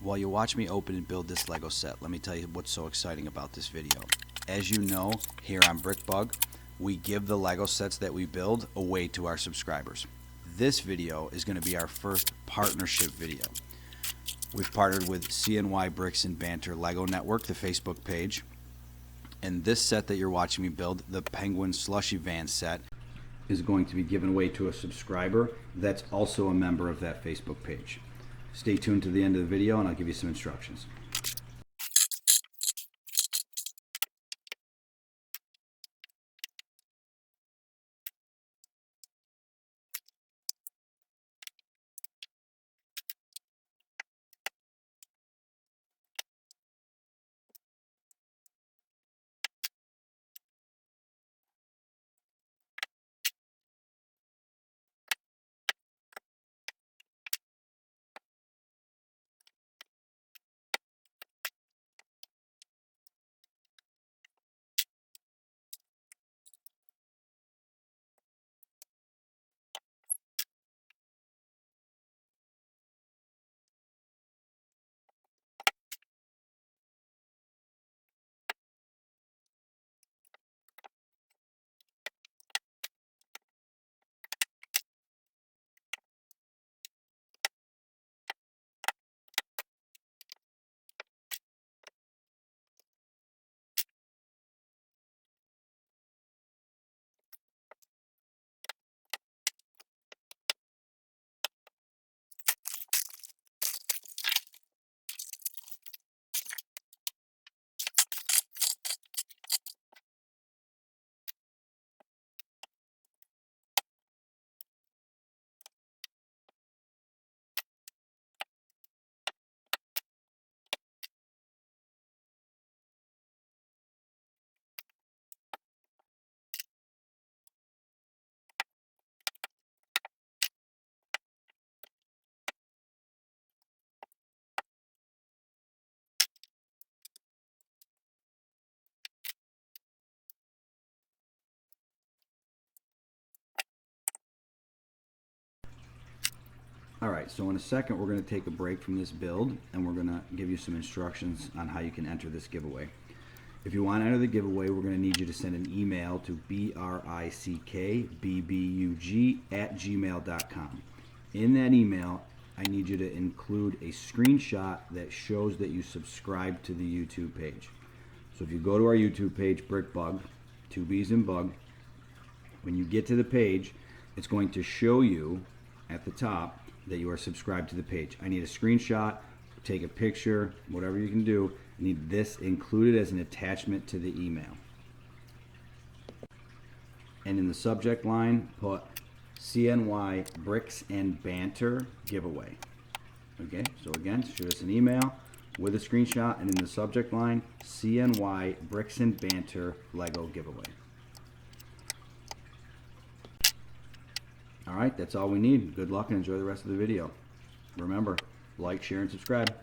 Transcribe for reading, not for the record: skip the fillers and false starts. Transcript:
While you watch me open and build this Lego set, let me tell you what's so exciting about this video. As you know, here on Brick B.B.U.G, we give the Lego sets that we build away to our subscribers. This video is going to be our first partnership video. We've partnered with CNY Brick Banter Lego Network, the Facebook page, and this set that you're watching me build, the Penguin Slushy van set, is going to be given away to a subscriber that's also a member of that Facebook page. Stay tuned to the end of the video and I'll give you some instructions. Alright, so in a second we're going to take a break from this build and we're going to give you some instructions on how you can enter this giveaway. If you want to enter the giveaway, we're going to need you to send an email to brickbbug@gmail.com. In that email, I need you to include a screenshot that shows that you subscribe to the YouTube page. So if you go to our YouTube page, Brick B.B.U.G, 2 B's in Bug, when you get to the page, it's going to show you at the top that you are subscribed to the page. I need a screenshot, take a picture, whatever you can do. I need this included as an attachment to the email. And in the subject line, put CNY Bricks and Banter giveaway. Okay, so again, shoot us an email with a screenshot, and in the subject line, CNY Bricks and Banter Lego giveaway. Alright, that's all we need. Good luck and enjoy the rest of the video. Remember, like, share, and subscribe.